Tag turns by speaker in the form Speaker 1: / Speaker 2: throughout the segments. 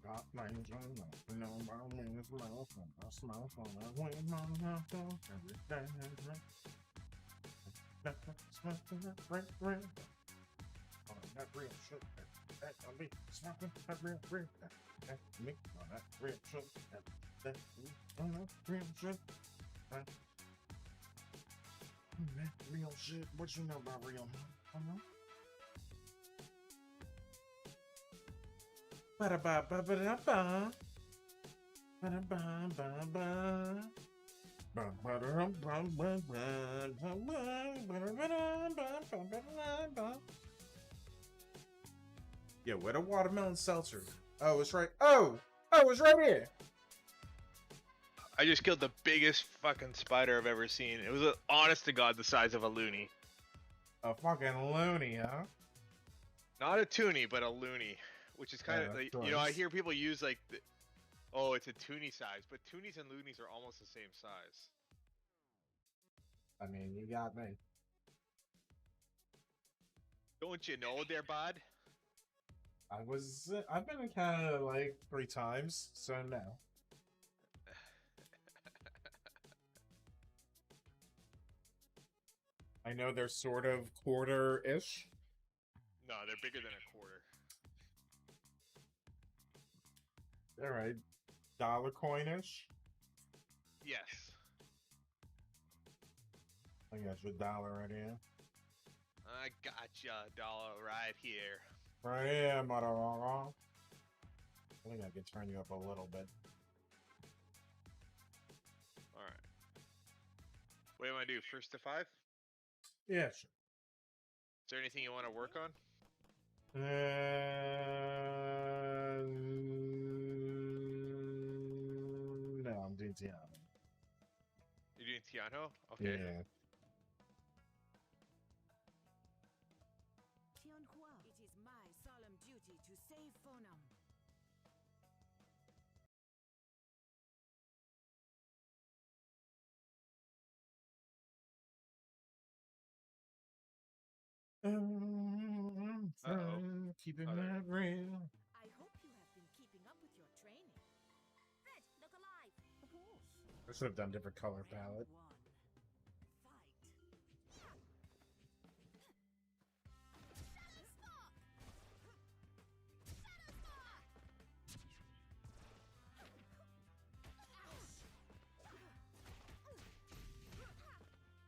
Speaker 1: got things I know about me as well. I smile from the way my mouth goes every day. That real shit. That me smoking that real that me on that real shit. That real shit. That real shit. What you know about real? Ba ba ba ba ba ba ba ba ba ba. Yeah, where a watermelon seltzer? Oh, it's right. Oh, it's right here.
Speaker 2: I just killed the biggest fucking spider I've ever seen. It was, honest to God, the size of a loony.
Speaker 1: A fucking loony, huh?
Speaker 2: Not a toonie, but a loony. Which is kind of, like, you know, I hear people use like, oh, it's a toonie size, but toonies and loonies are almost the same size.
Speaker 1: I mean, you got me.
Speaker 2: Don't you know, there, bud?
Speaker 1: I've been in Canada like 3 times, so no. I know they're sort of quarter-ish.
Speaker 2: No, they're bigger than a quarter.
Speaker 1: Alright. Dollar coin-ish?
Speaker 2: Yes.
Speaker 1: I got your dollar right here.
Speaker 2: I got ya, dollar right here.
Speaker 1: Right here, motherfucker. I think I can turn you up a little bit.
Speaker 2: Alright. What do you want to do? First to 5?
Speaker 1: Yeah, sure.
Speaker 2: Is there anything you want to work on?
Speaker 1: No, I'm doing Tiano.
Speaker 2: You're doing Tiano? Okay.
Speaker 1: Yeah.
Speaker 3: It is my solemn duty to save Fonam.
Speaker 1: Keeping that real.
Speaker 3: I hope you have been keeping up with your training. Fred, look alive. Of course.
Speaker 1: I should have done different color palette.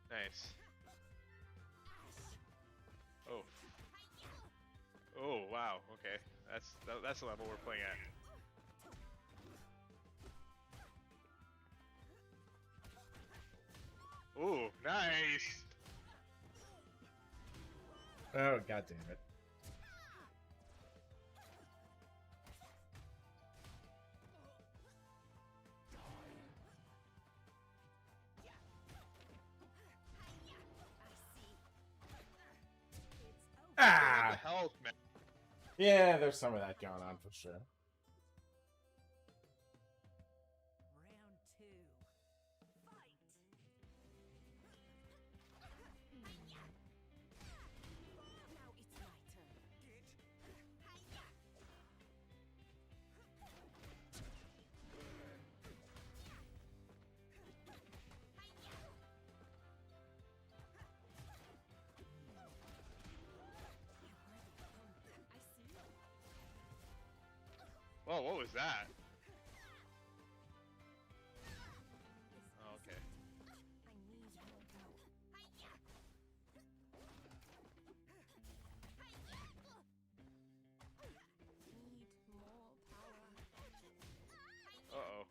Speaker 2: Nice. Oh. Oh, wow. Okay. That's the level we're playing at. Ooh, nice.
Speaker 1: Oh, god damn it.
Speaker 2: Ah! The health, man.
Speaker 1: Yeah, there's some of that going on for sure.
Speaker 3: Round 2. Fight. Now it's my turn.
Speaker 2: Whoa, what was that? Oh, okay.
Speaker 3: I need more help. Need more power.
Speaker 2: Uh-oh.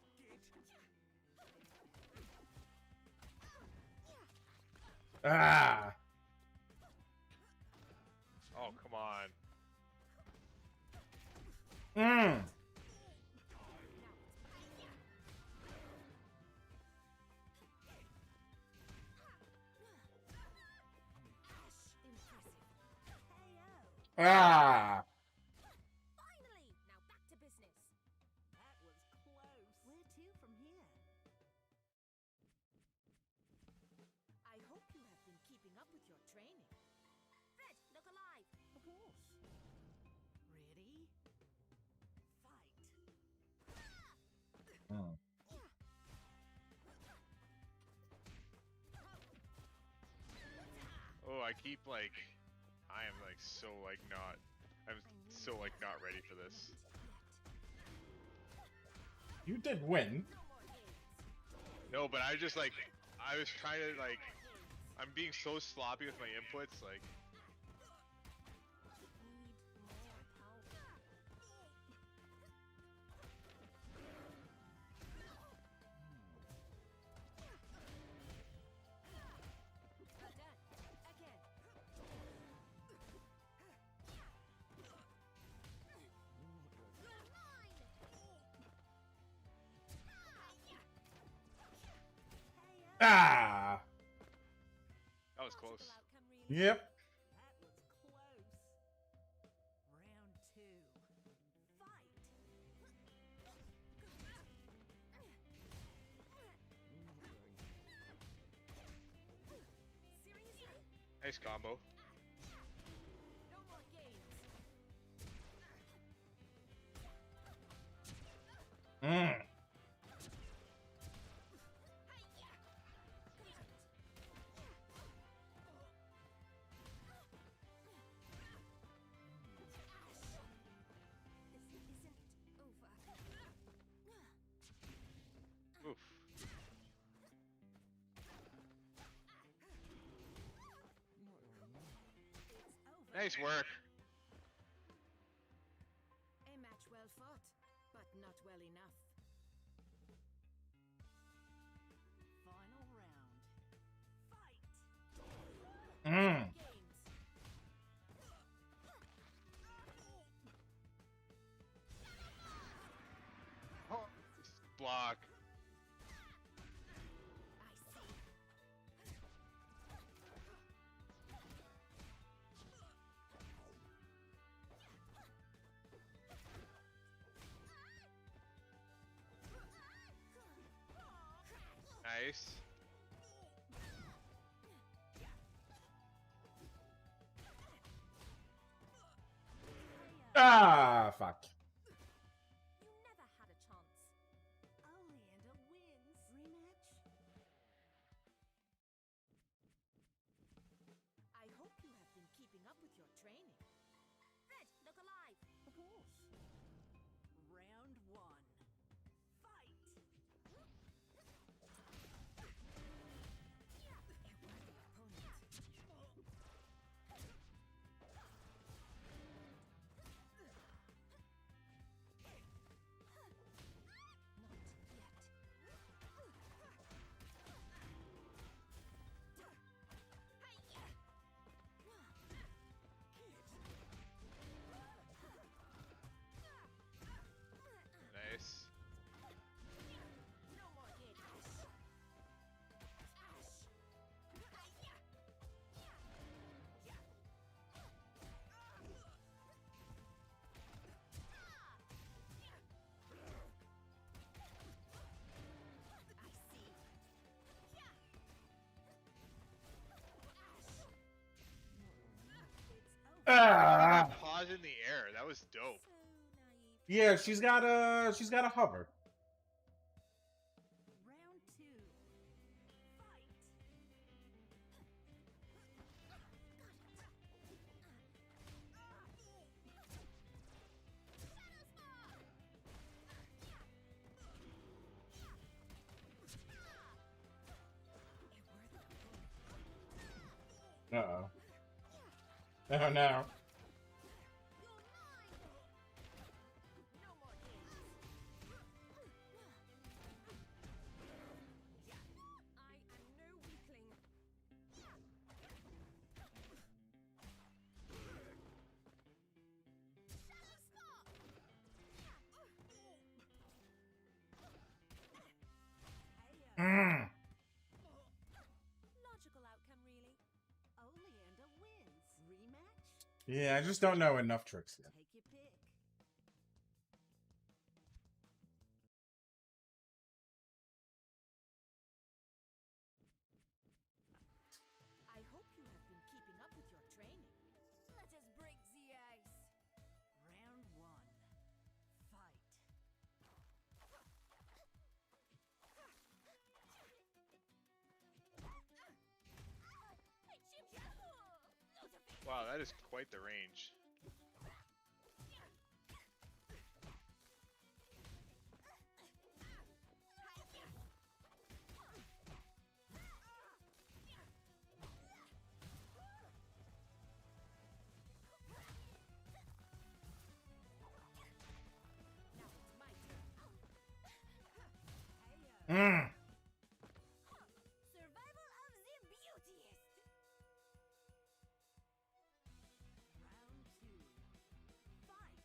Speaker 1: Ah!
Speaker 2: Oh, come on.
Speaker 1: Mmm! Ah!
Speaker 3: Finally! Now back to business. That was close. Where to from here? I hope you have been keeping up with your training. Fred, look alive. Of course. Ready? Fight.
Speaker 2: keep like, I am like so like not, I'm so like not ready for this.
Speaker 1: You did win.
Speaker 2: No, but I just like, I was trying to like, I'm being so sloppy with my inputs, like.
Speaker 1: Ah.
Speaker 2: That was close.
Speaker 1: Yep.
Speaker 3: That was close. Round 2. Fight. Seriously?
Speaker 2: Nice combo.
Speaker 3: No more games.
Speaker 1: Mm.
Speaker 3: This isn't over.
Speaker 2: Oof.
Speaker 3: It's over.
Speaker 2: Nice work.
Speaker 3: A match well fought, but not well enough. Final round. Fight.
Speaker 1: Mm.
Speaker 3: Games.
Speaker 2: Block.
Speaker 3: I see.
Speaker 2: Nice.
Speaker 1: Ah, fuck.
Speaker 3: You never had a chance. Oleander wins. Rematch? I hope you have been keeping up with your training. Red, look alive. Of course. Round 1. Fight.
Speaker 2: Nice.
Speaker 3: No more games.
Speaker 1: Ah.
Speaker 2: Pause in the air. That was dope.
Speaker 3: So naive.
Speaker 1: Yeah, she's got a hover.
Speaker 3: Round 2. Fight.
Speaker 1: Uh-oh. Oh no.
Speaker 3: No more games. I am no weakling.
Speaker 1: Mm.
Speaker 3: Logical outcome, really. Oleander wins. Rematch?
Speaker 1: Yeah, I just don't know enough tricks yet.
Speaker 3: Take your pick. I hope you have been keeping up with your training. Let us break the ice. Round 1. Fight.
Speaker 2: That is quite the range.
Speaker 1: Mm.
Speaker 3: Survival of the beautiest. Round 2. Fight.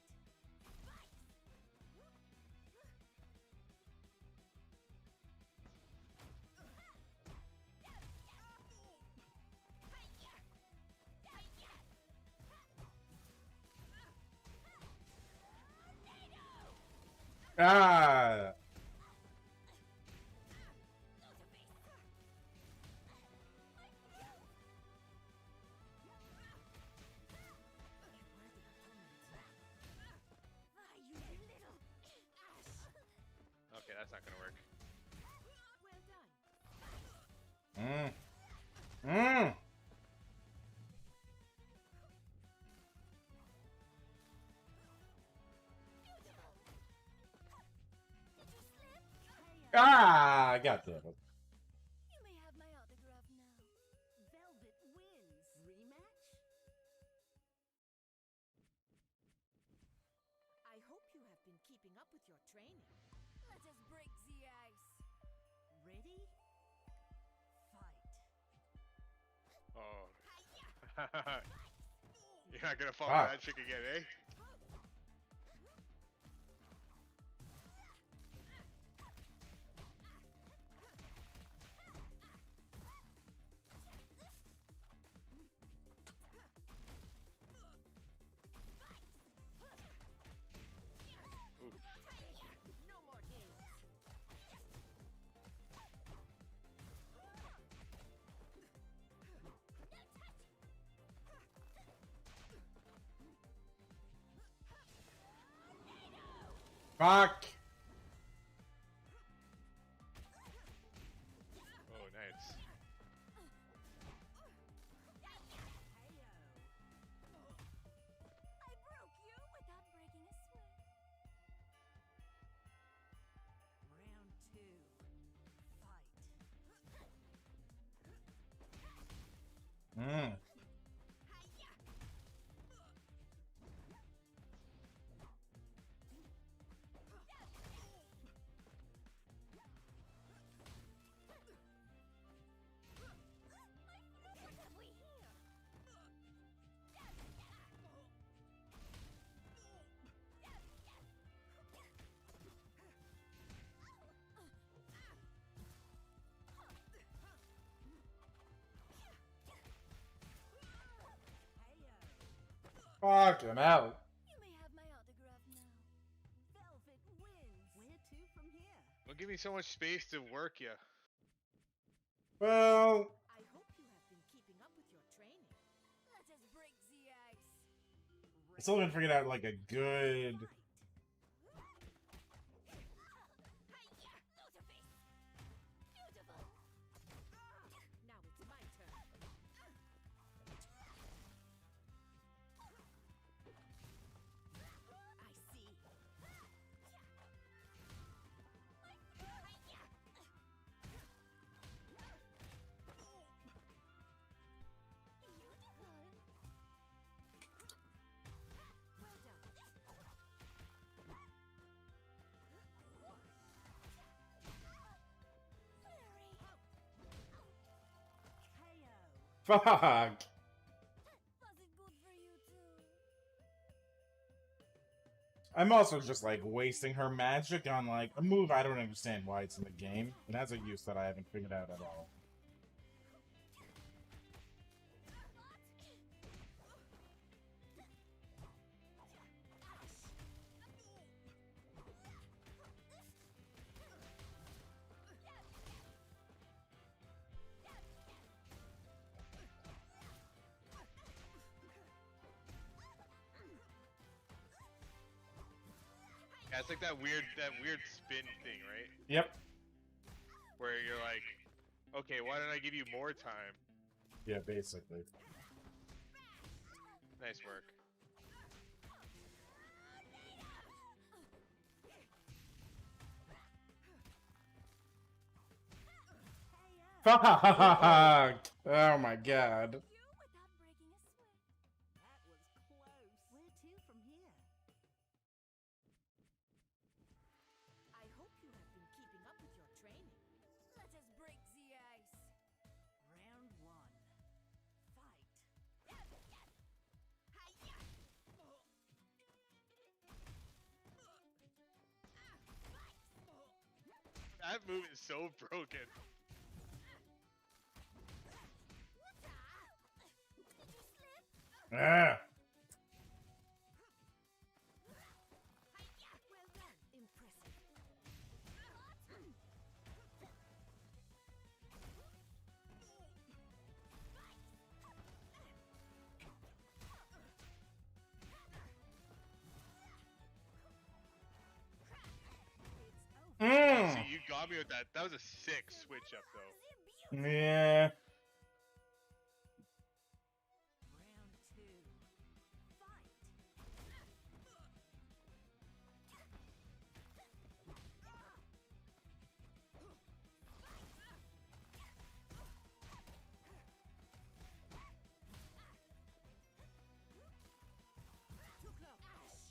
Speaker 3: Fight.
Speaker 1: Ah.
Speaker 2: Okay, that's not gonna work.
Speaker 3: Well done.
Speaker 1: Mm. Ah, I got that.
Speaker 3: You may have my autograph now. Velvet wins. Rematch? I hope you have been keeping up with your training. Let us break the ice. Ready? Fight.
Speaker 2: Oh. You're not gonna fall
Speaker 1: Ah.
Speaker 2: for that trick again, eh?
Speaker 3: No more games.
Speaker 1: Fuck.
Speaker 2: Oh, nice.
Speaker 3: I broke you without breaking a sweat. Round 2. Fight.
Speaker 1: Mm.
Speaker 3: What have we here?
Speaker 1: Fuck him out.
Speaker 3: You may have my autograph now. Velvet wins. Where to from here?
Speaker 2: Don't give me so much space to work you.
Speaker 1: Well,
Speaker 3: I hope you have been keeping up with your training. Let us break the ice.
Speaker 1: I still haven't figured out like a good.
Speaker 3: Beautiful. Now it's my turn. I see. Well done.
Speaker 1: Fuck.
Speaker 3: Was it good for you too?
Speaker 1: I'm also just like wasting her magic on like a move I don't understand why it's in the game. It has a use that I haven't figured out at all.
Speaker 2: Yeah, it's like that weird spin thing, right?
Speaker 1: Yep.
Speaker 2: Where you're like, okay, why don't I give you more time?
Speaker 1: Yeah, basically.
Speaker 2: Nice work.
Speaker 1: Fuck! Oh my god.
Speaker 3: You without breaking a sweat. That was close. Where to from here? I hope you have been keeping up with your training. Let us break the ice. Round 1. Fight.
Speaker 2: That move is so broken.
Speaker 1: Ah.
Speaker 3: Well done. Impressive.
Speaker 1: Mm.
Speaker 2: See, you got me with that. That was a sick switch up, though.
Speaker 1: Yeah.
Speaker 3: Round 2. Fight. Too close.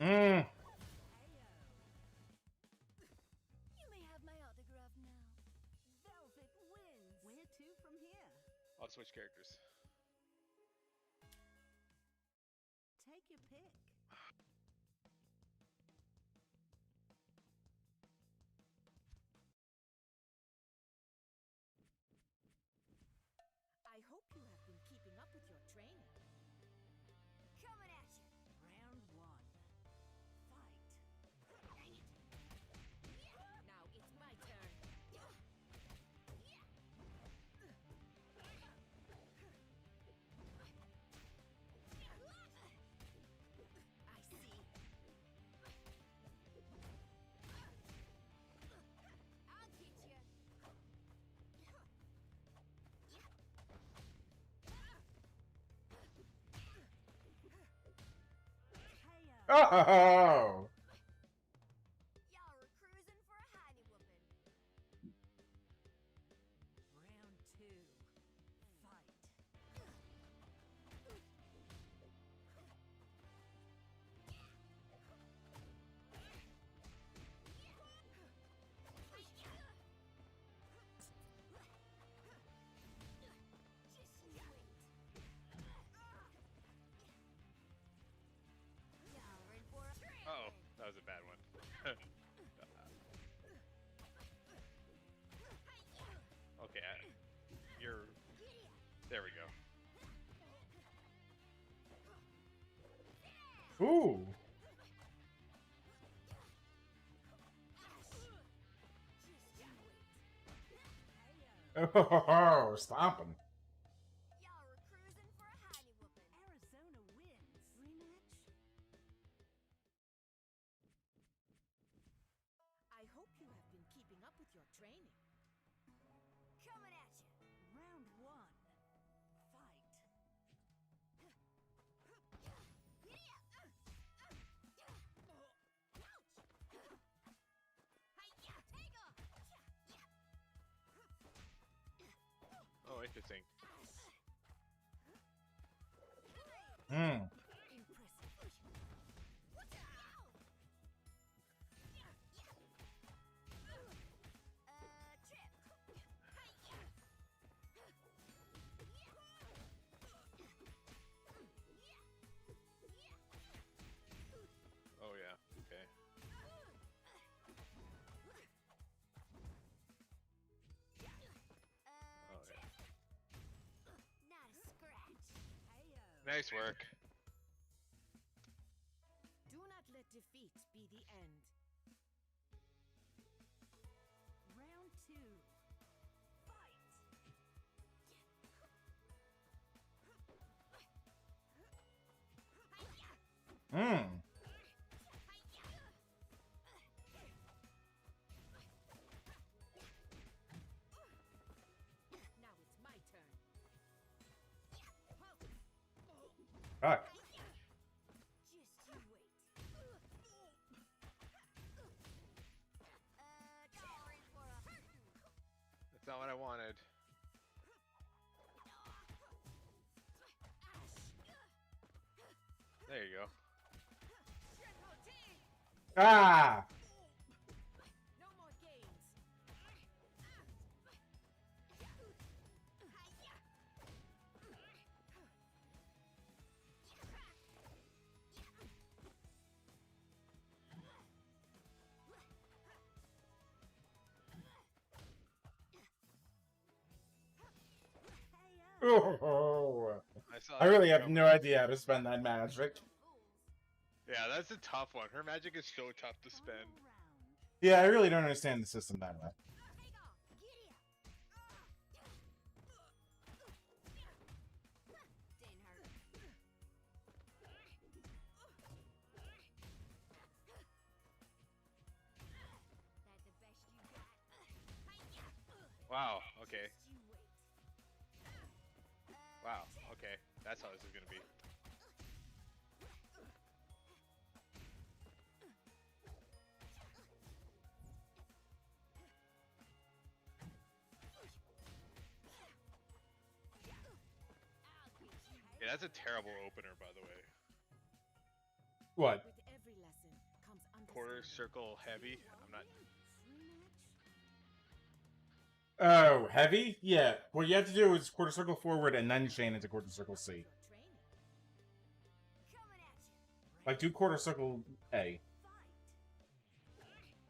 Speaker 1: Mm.
Speaker 3: You may have my autograph now. Velvet wins. Where to from here?
Speaker 2: I'll switch characters.
Speaker 3: Take your pick. I hope you have been keeping up with your training. Coming at you. Round 1. Fight. Dang it. Now it's my turn. I see. I'll get you.
Speaker 1: Oh.
Speaker 3: Y'all were cruising for a hiney whooping. Round 2. Fight. Just you wait. Y'all are in for a treat.
Speaker 2: Uh oh, that was a bad one. Okay, you're. There we go.
Speaker 1: Ooh. Oh, stomping.
Speaker 3: Y'all were cruising for a hiney whooping. Arizona wins. Rematch? I hope you have been keeping up with your training. Coming at you. Round 1. Fight.
Speaker 2: Oh, interesting.
Speaker 1: Mm.
Speaker 2: Oh yeah. Okay. Oh yeah.
Speaker 3: Not a scratch.
Speaker 2: Nice work.
Speaker 3: Do not let defeat be the end. Round
Speaker 1: Fuck.
Speaker 2: That's not what I wanted. There you go.
Speaker 1: Ah!
Speaker 3: No more games.
Speaker 1: Oh,
Speaker 2: saw
Speaker 1: I
Speaker 2: that
Speaker 1: really have
Speaker 2: coming.
Speaker 1: no idea how to spend that magic.
Speaker 2: Yeah, that's a tough one. Her magic is so tough to spend.
Speaker 1: Yeah, I really don't understand the system that way.
Speaker 2: Wow, okay. Wow, okay. That's how this is gonna be. Yeah, that's a terrible opener, by the way.
Speaker 1: What?
Speaker 3: With every lesson comes
Speaker 2: Quarter circle heavy. I'm not.
Speaker 1: Oh, heavy? Yeah. What you have to do is quarter circle forward and then chain into quarter circle C. Like, do quarter circle A.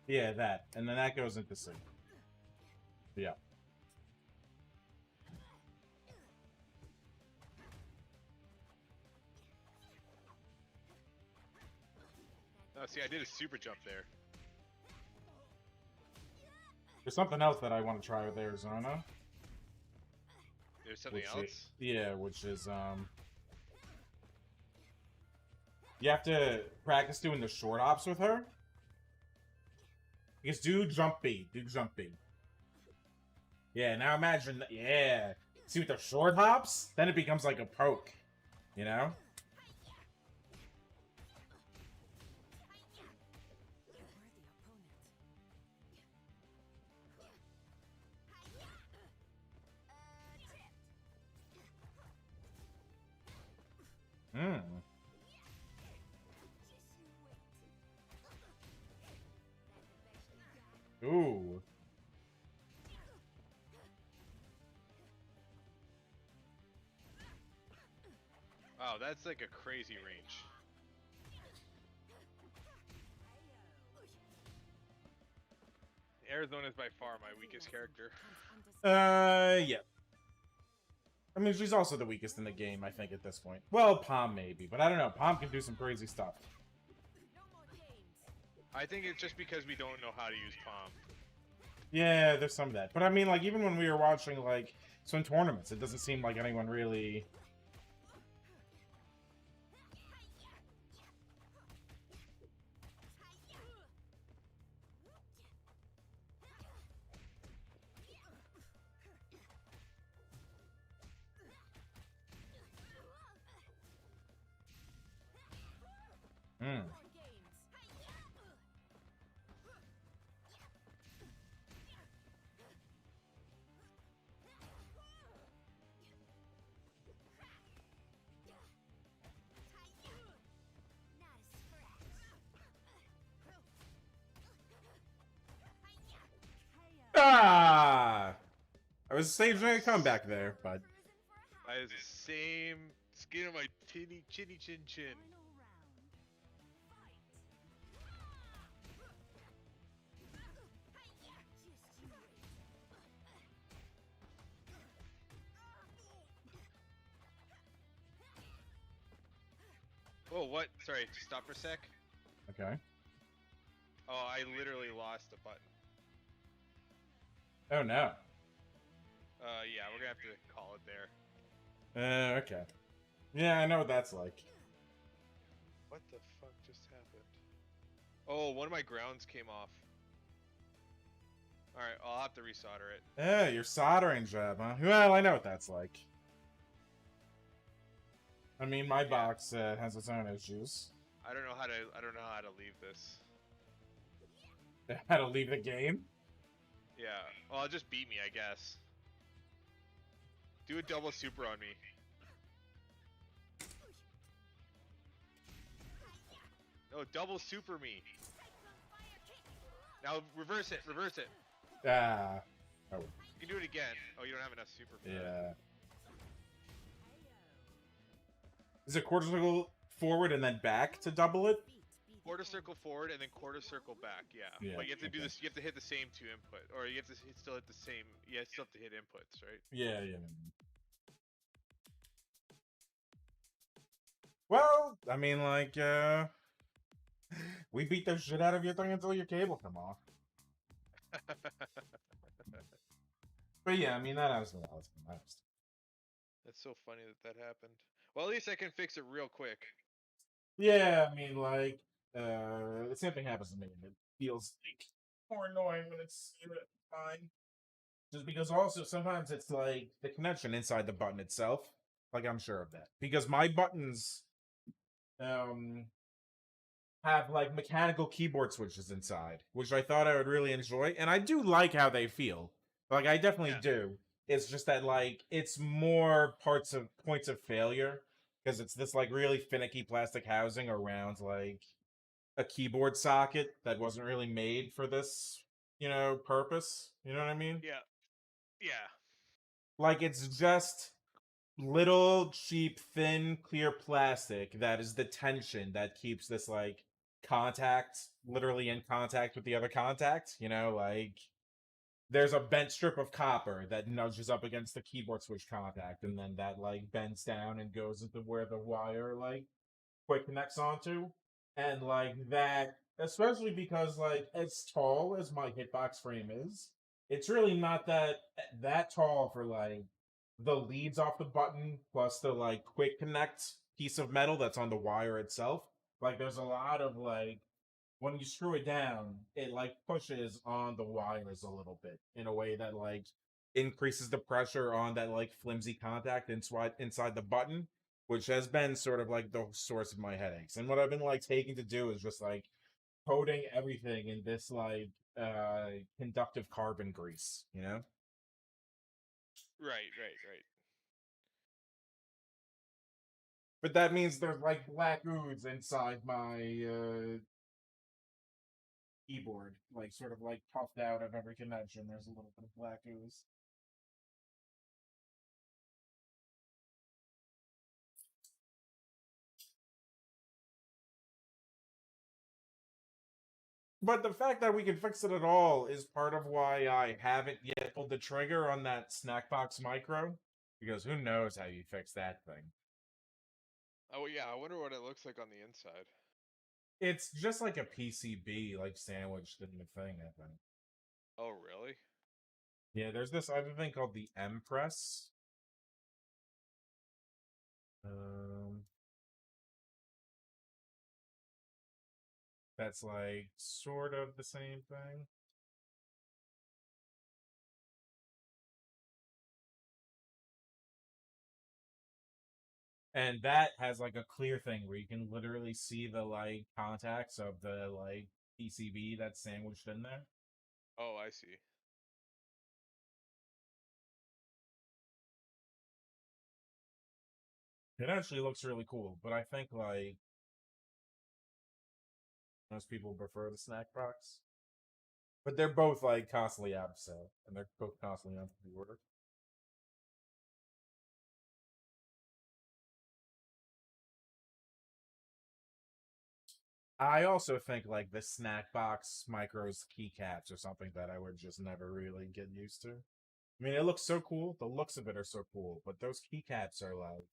Speaker 1: Yeah, that. And then that goes into C. Yeah.
Speaker 2: Oh, see, I did a super jump there.
Speaker 1: There's something else that I want to try with Arizona.
Speaker 2: There's something else?
Speaker 1: Yeah, which is, you have to practice doing the short hops with her. Because do jump B. Do jump B. Yeah, now imagine that. Yeah. See, with the short hops, then it becomes like a poke. You know? Hmm. Ooh.
Speaker 2: Wow, that's like a crazy range. Arizona is by far my weakest character.
Speaker 1: Yeah. I mean, she's also the weakest in the game, I think, at this point. Well, Palm maybe, but I don't know. Palm can do some crazy stuff.
Speaker 2: I think it's just because we don't know how to use Palm.
Speaker 1: Yeah, there's some of that. But I mean, like, even when we were watching, like, some tournaments, it doesn't seem like anyone really... Hmm. Ah! I was staging a comeback there, but...
Speaker 2: I have the same skin on my chinny chin chin. Oh, what? Sorry, just stop for a sec.
Speaker 1: Okay.
Speaker 2: Oh, I literally lost a button.
Speaker 1: Oh, no.
Speaker 2: Yeah, we're gonna have to call it there.
Speaker 1: Okay. Yeah, I know what that's like.
Speaker 2: What the fuck just happened? Oh, one of my grounds came off. Alright, I'll have to resolder it.
Speaker 1: Yeah, your soldering job, huh? Well, I know what that's like. I mean, my box has its own issues.
Speaker 2: I don't know how to leave this.
Speaker 1: How to leave the game?
Speaker 2: Yeah. Well, just beat me, I guess. Do a double super on me. No, double super me. Now reverse it. Reverse it.
Speaker 1: Ah. Oh.
Speaker 2: You can do it again. Oh, you don't have enough super for that.
Speaker 1: Yeah. Is it quarter circle forward and then back to double it?
Speaker 2: Quarter circle forward and then quarter circle back. Yeah. But you have to do this. You have to hit the same 2 input, or you have to still hit the same. Yeah, still have to hit inputs, right?
Speaker 1: Yeah. Well, I mean, like, we beat the shit out of your thing until your cable come off. But yeah, I mean, that was
Speaker 2: That's so funny that happened. Well, at least I can fix it real quick.
Speaker 1: Yeah, I mean, like, the same thing happens to me, and it feels like more annoying when it's fine. Just because also sometimes it's like the connection inside the button itself. Like, I'm sure of that. Because my buttons have like mechanical keyboard switches inside, which I thought I would really enjoy, and I do like how they feel. Like, I definitely do. It's just that like it's more points of failure because it's this like really finicky plastic housing around like a keyboard socket that wasn't really made for this, purpose. You know what I mean?
Speaker 2: Yeah. Yeah.
Speaker 1: Like, it's just little cheap thin clear plastic that is the tension that keeps this like contact literally in contact with the other contact, like there's a bent strip of copper that nudges up against the keyboard switch contact, and then that like bends down and goes into where the wire like quick connects onto. And like that, especially because like as tall as my hitbox frame is, it's really not that tall for like the leads off the button plus the like quick connect piece of metal that's on the wire itself. Like there's a lot of like when you screw it down, it like pushes on the wires a little bit in a way that like increases the pressure on that like flimsy contact inside the button, which has been sort of like the source of my headaches. And what I've been like taking to do is just like coating everything in this like conductive carbon grease,
Speaker 2: Right.
Speaker 1: But that means there's like black ooze inside my keyboard, like sort of like puffed out of every connection. There's a little bit of black ooze. But the fact that we can fix it at all is part of why I haven't yet pulled the trigger on that Snackbox Micro. Because who knows how you fix that thing.
Speaker 2: Oh, yeah, I wonder what it looks like on the inside.
Speaker 1: It's just like a PCB, like sandwiched in the thing, I think.
Speaker 2: Oh, really?
Speaker 1: Yeah, there's this other thing called the M Press. That's like sort of the same thing. And that has like a clear thing where you can literally see the like contacts of the like PCB that's sandwiched in there.
Speaker 2: Oh, I see.
Speaker 1: It actually looks really cool, but I think like most people prefer the snack box. But they're both like constantly out of sale, and they're both constantly on pre-order. I also think like the snack box micros keycaps are something that I would just never really get used to. I mean, it looks so cool. The looks of it are so cool, but those keycaps are like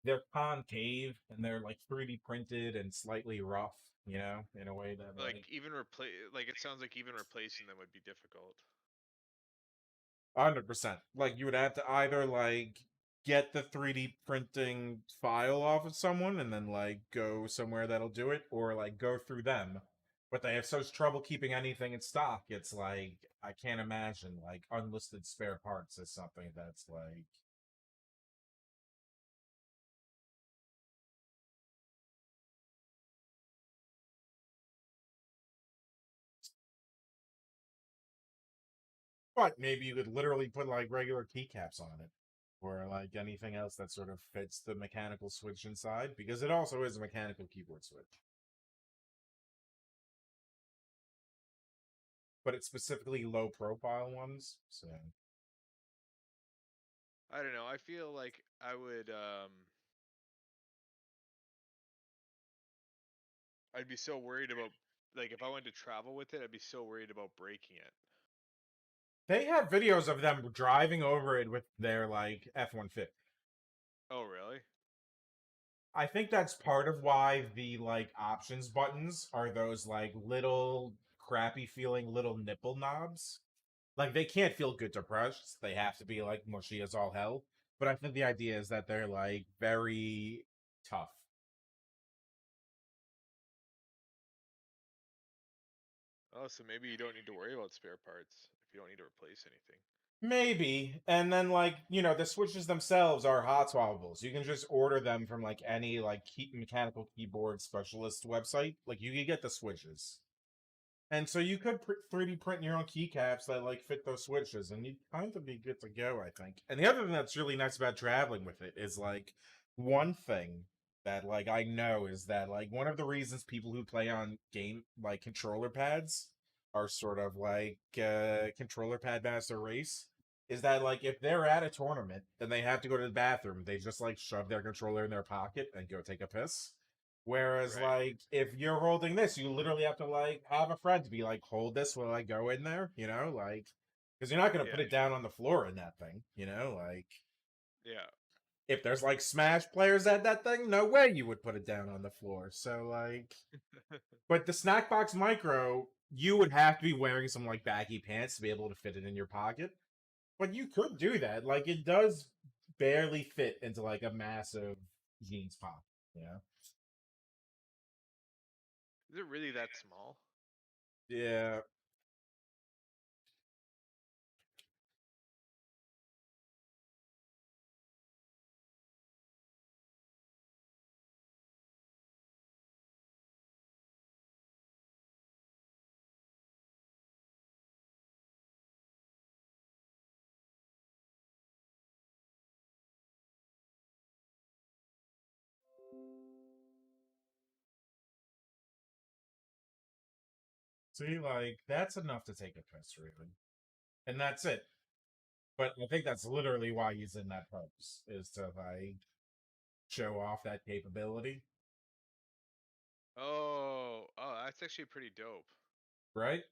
Speaker 1: they're concave and they're like 3D printed and slightly rough, in a way that
Speaker 2: Like even it sounds like even replacing them would be difficult.
Speaker 1: 100%. Like you would have to either like get the 3D printing file off of someone and then like go somewhere that'll do it, or like go through them. But they have such trouble keeping anything in stock. It's like I can't imagine like unlisted spare parts as something that's like But maybe you could literally put like regular keycaps on it, or like anything else that sort of fits the mechanical switch inside, because it also is a mechanical keyboard switch. But it's specifically low profile ones, so
Speaker 2: I don't know. I feel like I would I'd be so worried about, like, if I went to travel with it, I'd be so worried about breaking it.
Speaker 1: they have videos of them driving over it with their like F-150.
Speaker 2: Oh, really?
Speaker 1: I think that's part of why the like options buttons are those like little crappy feeling little nipple knobs. Like they can't feel good to press. They have to be like mushy as all hell. But I think the idea is that they're like very tough.
Speaker 2: Oh, so maybe you don't need to worry about spare parts if you don't need to replace anything.
Speaker 1: Maybe. And then like, the switches themselves are hot swappables. You can just order them from like any like mechanical keyboard specialist website. Like you can get the switches. And so you could 3D print your own keycaps that like fit those switches, and you'd kind of be good to go, I think. And the other thing that's really nice about traveling with it is like one thing that like I know is that like one of the reasons people who play on game like controller pads are sort of like controller pad master race is that like if they're at a tournament and they have to go to the bathroom, they just like shove their controller in their pocket and go take a piss. Whereas,
Speaker 2: Right.
Speaker 1: like, if you're holding this, you literally have to, like, have a friend to be like, hold this while I go in there, like, because you're not going to
Speaker 2: Yeah.
Speaker 1: put it down on the floor in that thing, like,
Speaker 2: Yeah.
Speaker 1: if there's, like, Smash players at that thing, no way you would put it down on the floor. So, like, but the Snackbox Micro, you would have to be wearing some, like, baggy pants to be able to fit it in your pocket. But you could do that. Like, it does barely fit into, like, a massive jeans pocket,
Speaker 2: Is it really that small?
Speaker 1: Yeah. See, like, that's enough to take a piss, really. And that's it. But I think that's literally why he's in that pose, is to, like, show off that capability,
Speaker 2: Oh, that's actually pretty dope.
Speaker 1: right?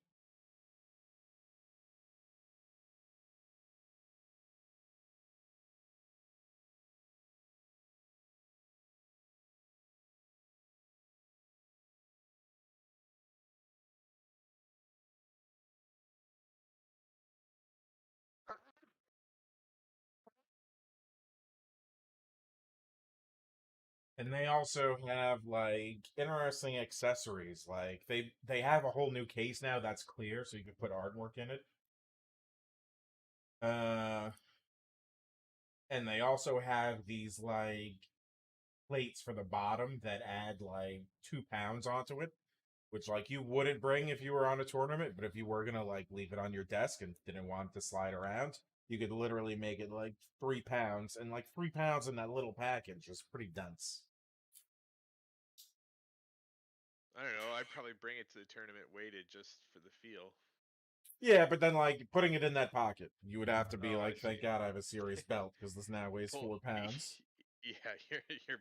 Speaker 1: And they also have, like, interesting accessories. Like, they have a whole new case now that's clear, so you can put artwork in it. Uh, and they also have these, like, plates for the bottom that add, like, 2 pounds onto it, which like you wouldn't bring if you were on a tournament, but if you were gonna like leave it on your desk and didn't want it to slide around, you could literally make it like 3 pounds, and like 3 pounds in that little package is pretty dense.
Speaker 2: I don't know. I'd probably bring it to the tournament weighted just for the feel.
Speaker 1: Yeah, but then like putting it in that pocket, you would have to be
Speaker 2: Oh, I
Speaker 1: like, thank
Speaker 2: see.
Speaker 1: God I have a serious belt because this now weighs
Speaker 2: Pull.
Speaker 1: 4 pounds.
Speaker 2: Yeah, your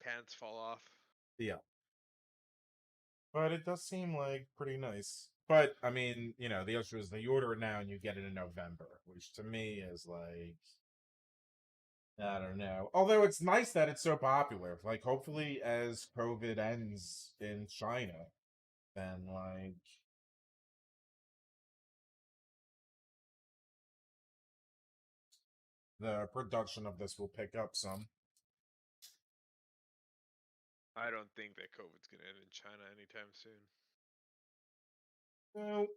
Speaker 2: pants fall off.
Speaker 1: Yeah, but it does seem like pretty nice. But I mean, the issue is they order it now and you get it in November, which to me is like I don't know. Although it's nice that it's so popular. Like, hopefully, as COVID ends in China, then, like, the production of this will pick up some.
Speaker 2: I don't think that COVID's gonna end in China anytime soon.
Speaker 1: Well,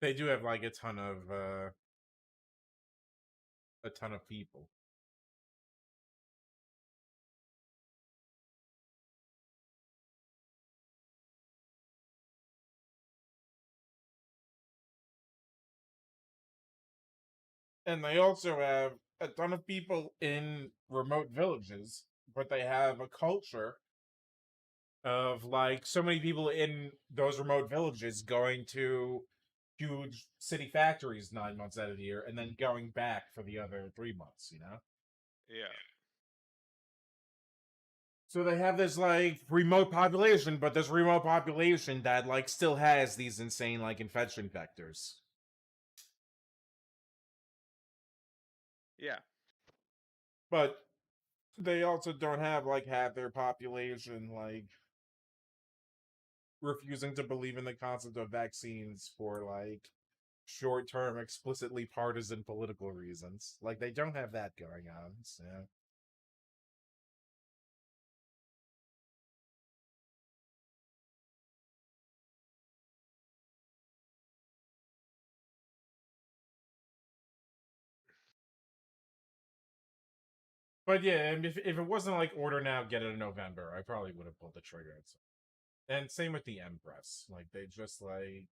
Speaker 1: They do have like a ton of people. And they also have a ton of people in remote villages, but they have a culture of like so many people in those remote villages going to huge city factories 9 months out of the year and then going back for the other 3 months, you know?
Speaker 2: Yeah.
Speaker 1: So they have this like remote population, but this remote population that like still has these insane like infection vectors.
Speaker 2: Yeah.
Speaker 1: But they also don't have like half their population like refusing to believe in the concept of vaccines for like short-term explicitly partisan political reasons. Like they don't have that going on. So but yeah, and if it wasn't like order now, get it in November, I probably would have pulled the trigger. And same with the Empress. Like they just like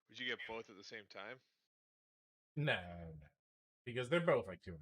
Speaker 2: Would you get both at the same time?
Speaker 1: no, because they're both like 200.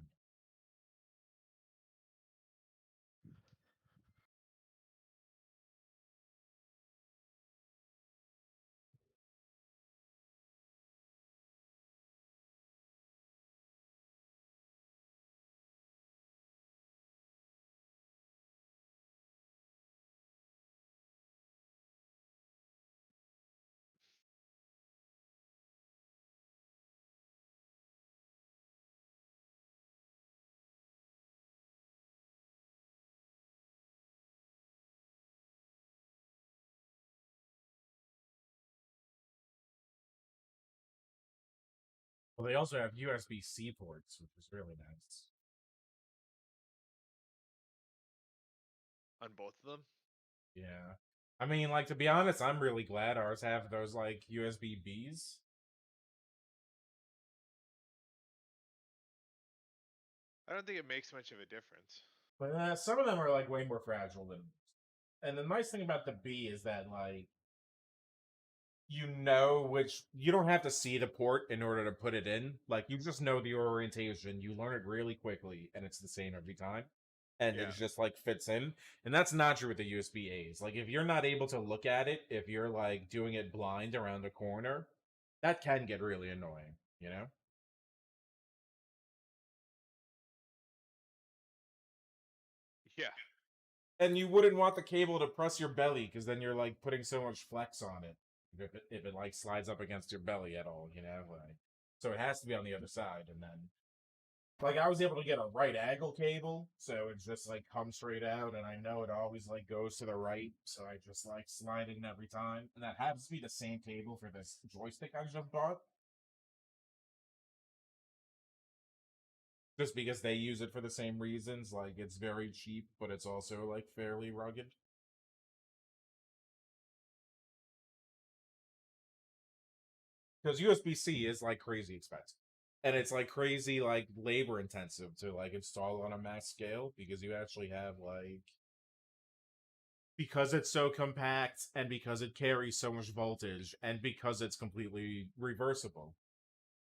Speaker 1: Well, they also have USB-C ports, which is really nice.
Speaker 2: On both of them?
Speaker 1: Yeah. I mean, like, to be honest, I'm really glad ours have those, like, USB-Bs.
Speaker 2: I don't think it makes much of a difference.
Speaker 1: But some of them are, like, way more fragile than... And the nice thing about the B is that, like, you know which... You don't have to see the port in order to put it in. Like, you just know the orientation, you learn it really quickly, and it's the same every time. And
Speaker 2: Yeah.
Speaker 1: it just, like, fits in. And that's not true with the USB-As. Like, if you're not able to look at it, if you're, like, doing it blind around a corner, that can get really annoying, you know?
Speaker 2: Yeah.
Speaker 1: And you wouldn't want the cable to press your belly, because then you're, like, putting so much flex on it. If it, like, slides up against your belly at all, you know? Like, so it has to be on the other side, and then... Like, I was able to get a right angle cable, so it just, like, comes straight out, and I know it always, like, goes to the right, so I just, like, slide it in every time. And that happens to be the same cable for this joystick I just bought. Just because they use it for the same reasons, like, it's very cheap, but it's also, like, fairly rugged. Because USB-C is, like, crazy expensive. And it's, like, crazy, like, labor intensive to, like, install on a mass scale, because you actually have, like... Because it's so compact, and because it carries so much voltage, and because it's completely reversible.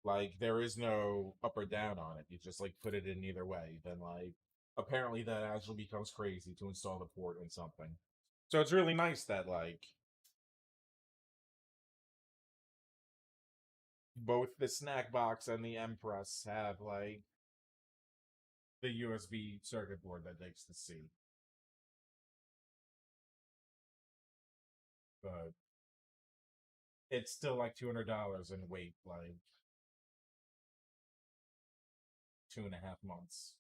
Speaker 1: Like, there is no up or down on it. You just, like, put it in either way. Then, like, apparently that actually becomes crazy to install the port in something. So it's really nice that, like, both the snack box and the Empress have, like, the USB circuit board that takes the C. But it's still like $200 and wait like 2.5 months.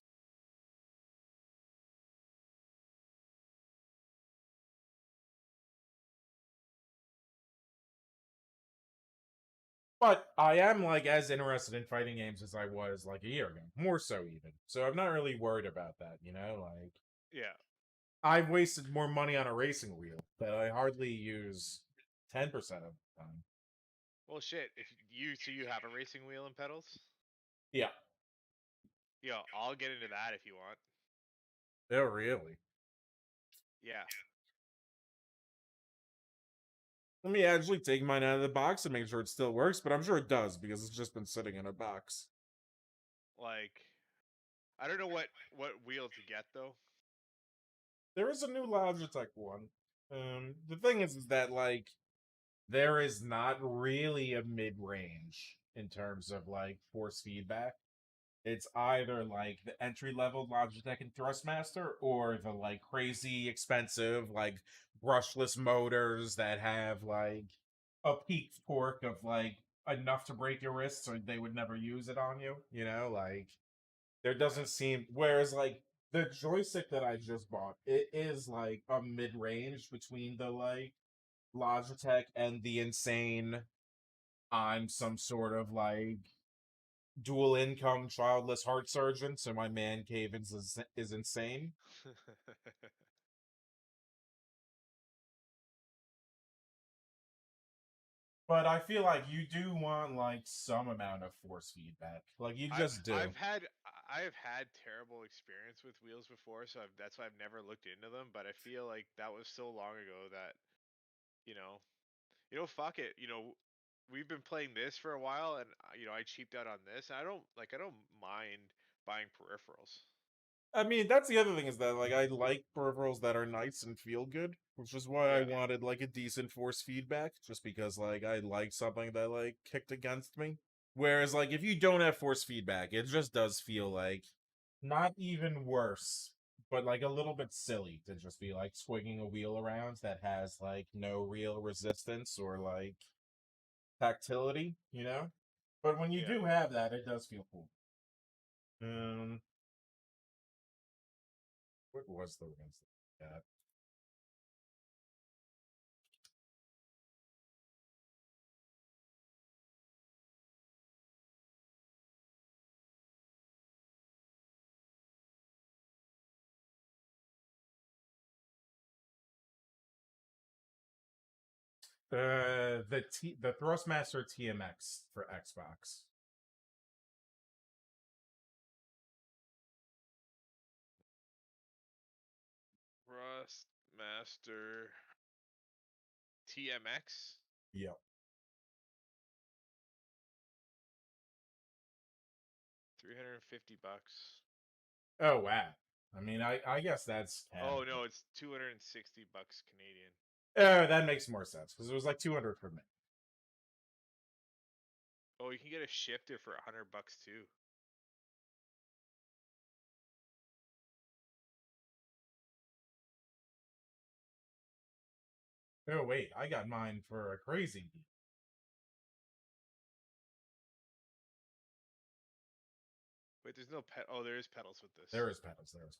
Speaker 1: But I am like as interested in fighting games as I was like a year ago, more so even. So I'm not really worried about that, you know. Like,
Speaker 2: Yeah.
Speaker 1: I've wasted more money on a racing wheel that I hardly use 10% of the time.
Speaker 2: Well, shit. If you have a racing wheel and pedals?
Speaker 1: Yeah.
Speaker 2: Yeah, I'll get into that if you want.
Speaker 1: Oh, really?
Speaker 2: Yeah.
Speaker 1: Let me actually take mine out of the box and make sure it still works, but I'm sure it does because it's just been sitting in a box.
Speaker 2: Like, I don't know what wheel to get though.
Speaker 1: There is a new Logitech one. The thing is that like there is not really a mid-range in terms of like force feedback. It's either like the entry level Logitech and Thrustmaster or the like crazy expensive like brushless motors that have like a peak torque of like enough to break your wrist so they would never use it on you, you know, like there doesn't seem whereas like the joystick that I just bought, it is like a mid-range between the like Logitech and the insane I'm some sort of like dual income childless heart surgeon, so my man cave is insane. But I feel like you do want like some amount of force feedback. Like you just do.
Speaker 2: I've had terrible experience with wheels before, so that's why I've never looked into them. But I feel like that was so long ago that you know, fuck it. We've been playing this for a while, and I cheaped out on this. I don't mind buying peripherals.
Speaker 1: I mean, that's the other thing is that like I like peripherals that are nice and feel good, which is why I
Speaker 2: Yeah.
Speaker 1: wanted like a decent force feedback, just because like I like something that like kicked against me. Whereas like if you don't have force feedback, it just does feel like not even worse, but like a little bit silly to just be like swinging a wheel around that has like no real resistance or like tactility, you know? But when you
Speaker 2: Yeah.
Speaker 1: do have that, it does feel cool. Um, what was the ones that we got? The Thrustmaster TMX for Xbox.
Speaker 2: Rust Master TMX.
Speaker 1: Yep.
Speaker 2: 350 bucks.
Speaker 1: Oh wow. I mean, I guess that's
Speaker 2: Oh no, it's 260 bucks Canadian.
Speaker 1: Oh, that makes more sense because it was like 200 for me.
Speaker 2: Oh, you can get a shifter for 100 bucks too.
Speaker 1: Oh wait, I got mine for a crazy deal.
Speaker 2: Wait, there's no pet. Oh, there is pedals with this.
Speaker 1: There is pedals. There is.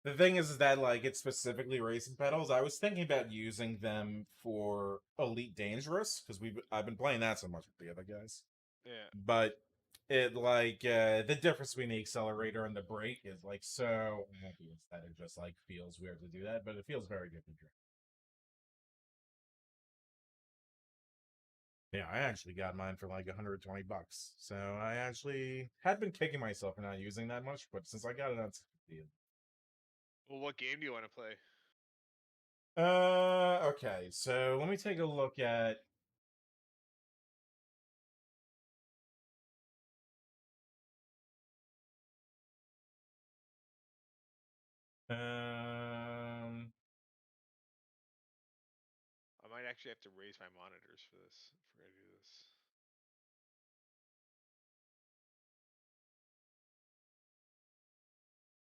Speaker 1: The thing is that like it's specifically racing pedals. I was thinking about using them for Elite Dangerous because I've been playing that so much with the other guys.
Speaker 2: Yeah.
Speaker 1: But it like the difference between the accelerator and the brake is like so obvious that it just like feels weird to do that, but it feels very good to drive. Yeah, I actually got mine for like 120 bucks. So I actually had been kicking myself for not using that much, but since I got it on deal.
Speaker 2: Well, what game do you want to play?
Speaker 1: Okay, so let me take a look at
Speaker 2: I might actually have to raise my monitors for this if we're gonna do this.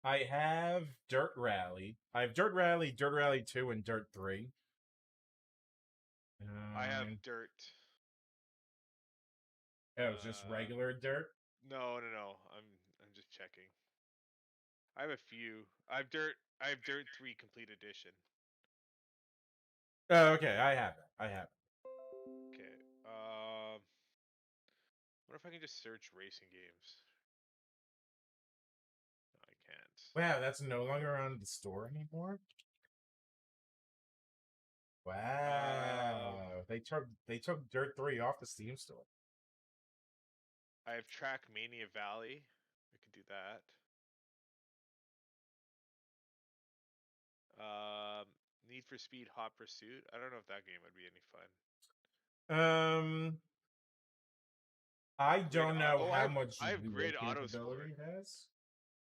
Speaker 1: I have Dirt Rally. I have Dirt Rally, Dirt Rally 2, and Dirt 3.
Speaker 2: I have dirt.
Speaker 1: Oh, just regular dirt?
Speaker 2: No. I'm just checking. I have a few. I have dirt 3 complete edition.
Speaker 1: Oh, okay, I have it. I have it.
Speaker 2: Okay. Wonder if I can just search racing games. No, I can't.
Speaker 1: Wow, that's no longer on the store anymore? Wow. they took Dirt 3 off the Steam store.
Speaker 2: I have Trackmania Valley. We could do that. Um, Need for Speed Hot Pursuit. I don't know if that game would be any fun.
Speaker 1: I
Speaker 2: Grid
Speaker 1: don't
Speaker 2: Auto.
Speaker 1: know
Speaker 2: Oh,
Speaker 1: how much
Speaker 2: I have
Speaker 1: wheel
Speaker 2: Grid Auto Sport.
Speaker 1: capability it has.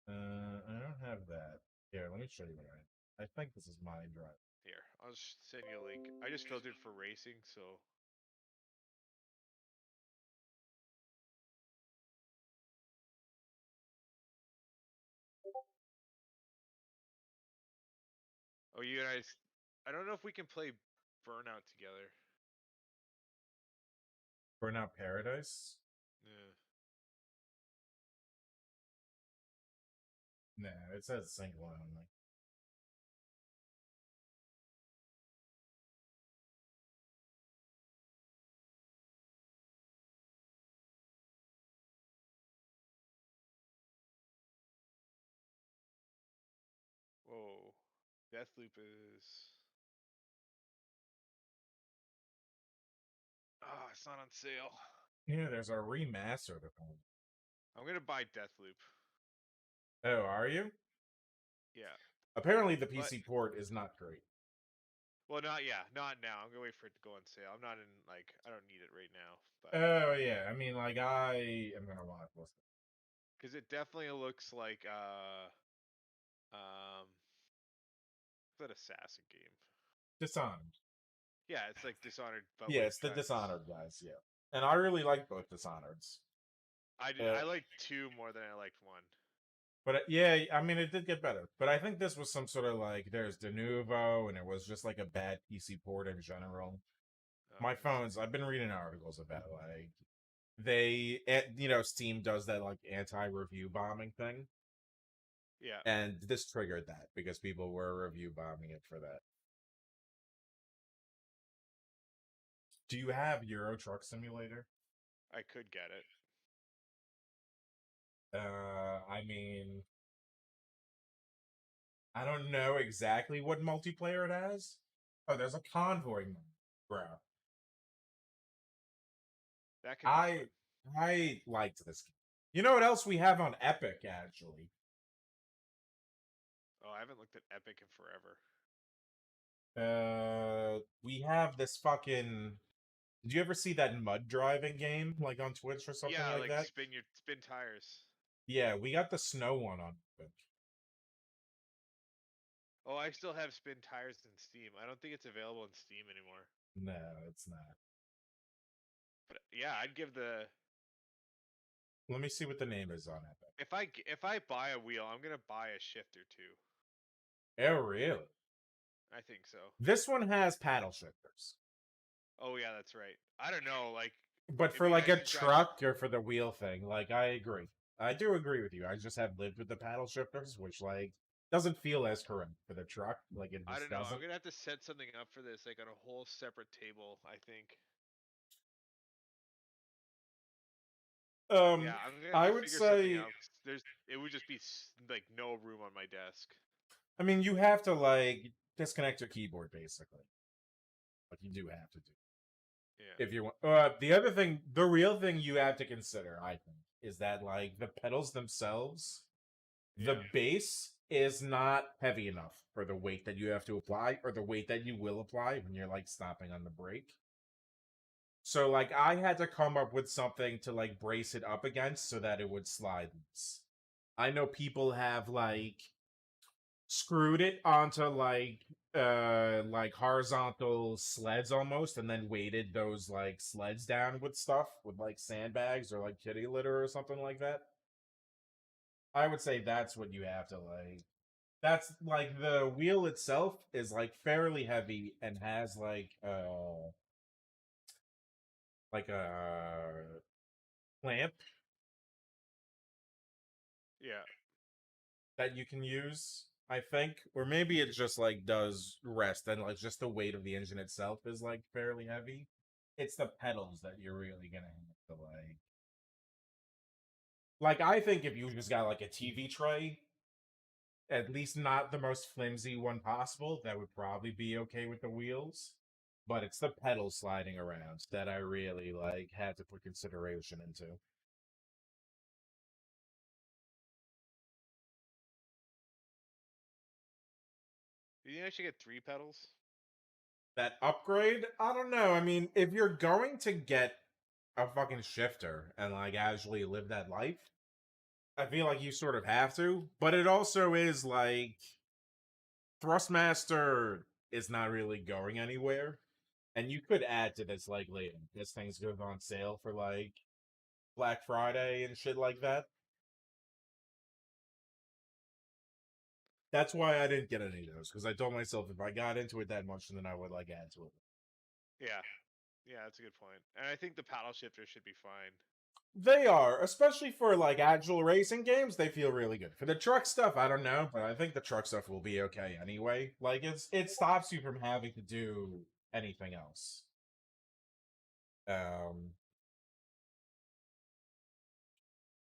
Speaker 1: I don't have that. Here, let me show you what I think this is my drive.
Speaker 2: Here, I'll just send you a link. I just filtered for racing, so. Oh, you guys. I don't know if we can play Burnout together.
Speaker 1: Burnout Paradise?
Speaker 2: Yeah.
Speaker 1: No, it says single only.
Speaker 2: Whoa. Deathloop is. Oh, it's not on sale.
Speaker 1: Yeah, there's a remaster of it.
Speaker 2: I'm gonna buy Deathloop.
Speaker 1: Oh, are you?
Speaker 2: Yeah.
Speaker 1: Apparently, the
Speaker 2: But
Speaker 1: PC port is not great.
Speaker 2: well, not now. I'm gonna wait for it to go on sale. I'm not in like I don't need it right now, but
Speaker 1: Oh yeah, I mean, like I am gonna watch this.
Speaker 2: because it definitely looks like it's that assassin game.
Speaker 1: Dishonored.
Speaker 2: Yeah, it's like Dishonored, but
Speaker 1: Yeah,
Speaker 2: with
Speaker 1: it's the
Speaker 2: guns.
Speaker 1: Dishonored guys. Yeah, and I really like both Dishonoreds.
Speaker 2: I like 2 more than I liked 1.
Speaker 1: But yeah, I mean, it did get better. But I think this was some sort of like there's de novo, and it was just like a bad PC port in general.
Speaker 2: Oh,
Speaker 1: My
Speaker 2: I see.
Speaker 1: phones, I've been reading articles about like Steam does that like anti-review bombing thing,
Speaker 2: Yeah,
Speaker 1: and this triggered that because people were review bombing it for that. Do you have Euro Truck Simulator?
Speaker 2: I could get it.
Speaker 1: I mean, I don't know exactly what multiplayer it has. Oh, there's a convoy mode, bro.
Speaker 2: That could be fun.
Speaker 1: I liked this game. You know what else we have on Epic actually?
Speaker 2: Oh, I haven't looked at Epic in forever.
Speaker 1: We have this fucking. Did you ever see that mud driving game like on Twitch or something
Speaker 2: Yeah,
Speaker 1: like
Speaker 2: like
Speaker 1: that?
Speaker 2: spin tires.
Speaker 1: Yeah, we got the snow one on Epic.
Speaker 2: Oh, I still have spin tires in Steam. I don't think it's available in Steam anymore.
Speaker 1: No, it's not.
Speaker 2: But yeah, I'd give the
Speaker 1: Let me see what the name is on Epic.
Speaker 2: if I buy a wheel, I'm gonna buy a shifter too.
Speaker 1: Oh, really?
Speaker 2: I think so.
Speaker 1: This one has paddle shifters.
Speaker 2: Oh yeah, that's right. I don't know, like
Speaker 1: But
Speaker 2: it'd
Speaker 1: for
Speaker 2: be
Speaker 1: like
Speaker 2: nice
Speaker 1: a
Speaker 2: to drive.
Speaker 1: truck or for the wheel thing, like I agree. I do agree with you. I just have lived with the paddle shifters, which like doesn't feel as correct for the truck. Like it
Speaker 2: I
Speaker 1: just
Speaker 2: don't know. I'm
Speaker 1: doesn't.
Speaker 2: gonna have to set something up for this, like on a whole separate table. I think. Yeah, I'm gonna have
Speaker 1: I
Speaker 2: to
Speaker 1: would
Speaker 2: figure something
Speaker 1: say
Speaker 2: out. 'Cause it would just be like no room on my desk.
Speaker 1: I mean you have to like disconnect your keyboard basically. Like you do have to do.
Speaker 2: Yeah,
Speaker 1: If you want the other thing, the real thing you have to consider, I think, is that like the pedals themselves, the
Speaker 2: yeah,
Speaker 1: base is not heavy enough for the weight that you have to apply or the weight that you will apply when you're like stopping on the brake. So like I had to come up with something to like brace it up against so that it would slide less. I know people have like screwed it onto like horizontal sleds almost and then weighted those like sleds down with stuff with like sandbags or like kitty litter or something like that. I would say that's what you have to like that's like the wheel itself is like fairly heavy and has like a clamp
Speaker 2: yeah.
Speaker 1: that you can use, I think. Or maybe it just like does rest and like just the weight of the engine itself is like fairly heavy. It's the pedals that you're really gonna have to like I think if you just got like a TV tray, at least not the most flimsy one possible, that would probably be okay with the wheels. but it's the pedal sliding around that I really like had to put consideration into.
Speaker 2: Do you think I should get 3 pedals?
Speaker 1: That upgrade, I don't know. I mean, if you're going to get a fucking shifter and like actually live that life, I feel like you sort of have to. But it also is like Thrustmaster is not really going anywhere. And you could add to this like later as things go on sale for like Black Friday and shit like that. That's why I didn't get any of those, because I told myself if I got into it that much, then I would like add to it.
Speaker 2: Yeah. Yeah, that's a good point. And I think the paddle shifter should be fine.
Speaker 1: They are, especially for like agile racing games, they feel really good. For the truck stuff, I don't know, but I think the truck stuff will be okay anyway. Like it stops you from having to do anything else.